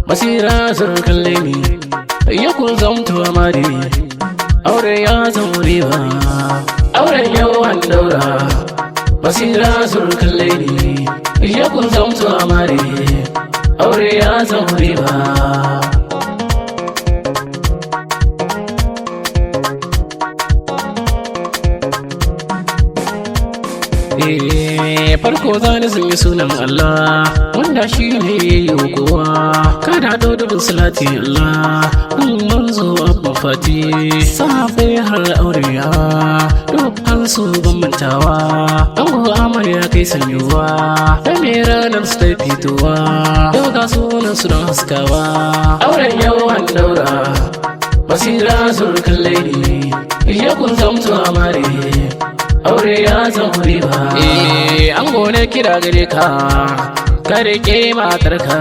basira sun kalle ni ya kun zamto amare aure ya zama riba auren yau an daura basira sun kalle ni ya kun zamto amare aure ya zama riba farko zani sun yi sunan Allah wanda shi ne yi kowa kada dodon salati Allah manzo abba fati safe har aurewa dukkan su ban mantawa ango amarya kai sanyuwa da me ranar su ta fitowa yau ga sunan su don haskawa auren yau an daura basira sun kalle ni ya kun zamto amare aure ya zama riba an gone kira gare ka rike matarka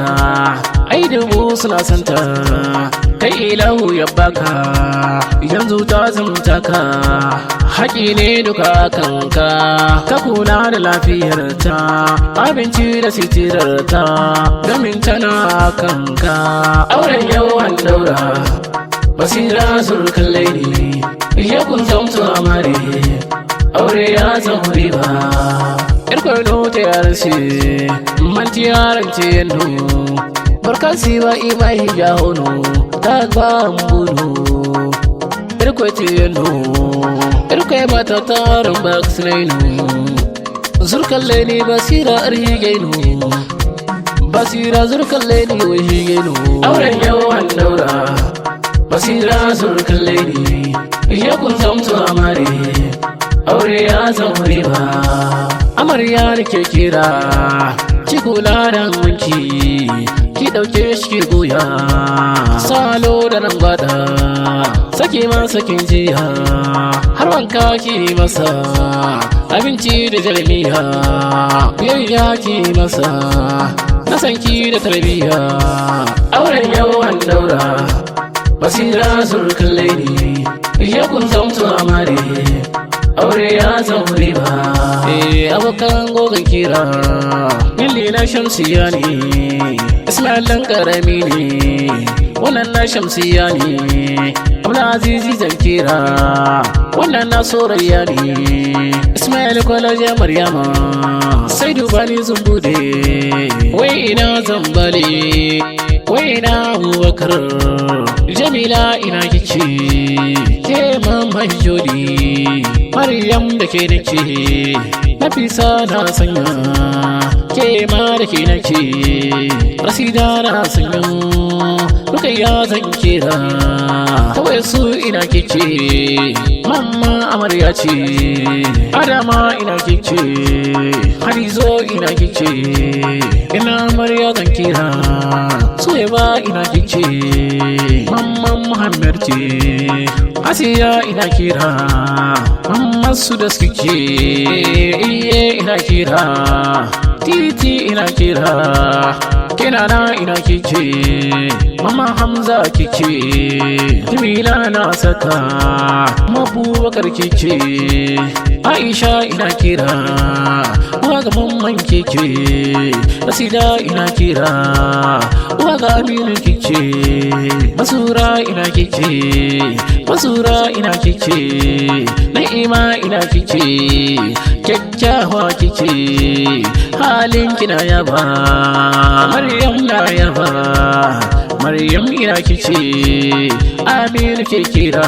ai dubu suna santa kai ilahu ya baka yanzu ta zamta ka haƙi ne duka kanka ka kula da lafiyarta abinci da sitirarta domin tana kanka auren yau an daura basira sun kalle ni ya kun zamto amare aure ya zama riba irkwano ta yaran ce manti yaran ce yanzu barkan siwa ima hija hono ta gbaran bunu irkwai ce yanzu irkwai mata tarin baksinainu zurkalle ne basira arhigainu basira zurkalle ne wahigainu auren yau an daura basira zurkalle ne ya kun zamto amare aure ya zama riba amarya nake kira ki kula da wanki ki dauke shi ki goya salo da nan gwada saki ma sakin jiya har wanka ki masa abinci da jarmiya biyayya ki masa na sanki da tarbiya auren yau an daura basira sun kalle ni ya kun zamto amare aure ya zama riba abokan gogon kira milli na shamsiya ne ismail dan karami ne wannan na shamsiya ne abla azizi zan kira wannan na sorayya ne ismail kwalaje maryama sai dubani zumbude wai ina zambale wai ina abubakar jamila ina kici ke mamman jodi Maryam da ke nake Nafisa na sanya ke ma da ke nake Rasida na sanya Rukayya zan kira kawai su ina kike Mamma amarya ce Adama ina kike Hadizo ina kike ina amarya zan kira Suwaiba ina kike Mamman Muhammad ce Asiya ina kira Mamman su da suke iye ina kira Titi ina kira Kenana ina kike Mama Hamza kike Jamila na saka Mabubakar kike Aisha ina kira Waga mamman kike Rasida ina kira Waga Aminu kike Masura ina kike Masura ina kike Na'ima ina kike Kyakkyawa kike halin kina yaba Maryam na yaba Maryam ina kice Aminu ke kira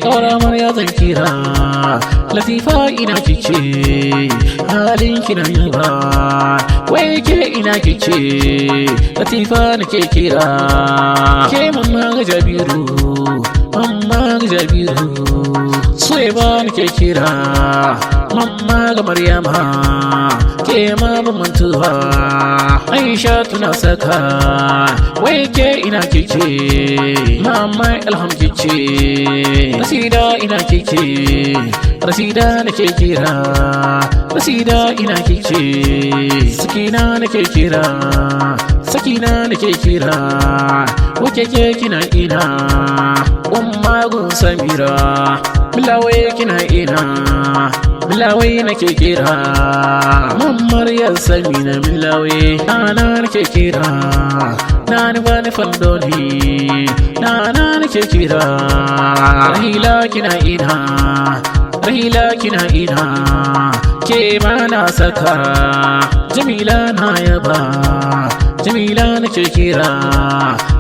Kawara Maryam zan kira Latifa ina kice halin kina yaba wai ke ina kice Latifa nake kira ke mamma ga Jabiru mamma ga Jabiru Suwaiba nake kira mamma ga Maryama ke ma ban mantuwa Aisha tuna saka wai ke ina kike mamma ilham kike Rasida ina kike Rasida nake kira Rasida ina kike Sakina nake kira Sakina nake kira wake ke kina ina Umma gun Samira Bilawe kina ina milawai nake kira mammar ya sami na milawai nana nake kira nani bani fandoli nana nake kira rahila kina ina rahila kina ina ke ma na saka jamila na yaba jamila nake kira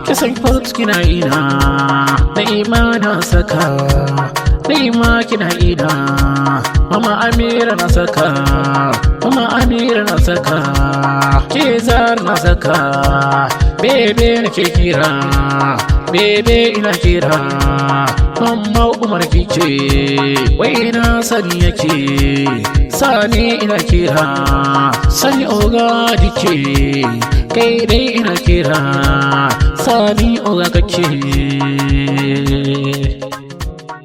kisan fot kina ina na'ima na saka na'ima kina ina mama amira na saka mama amira na saka kezar na saka bebe nake kira bebe ina kira mamma umar kice wai na sani yake sani ina kira sani oga dike kai dai ina kira sani oga kake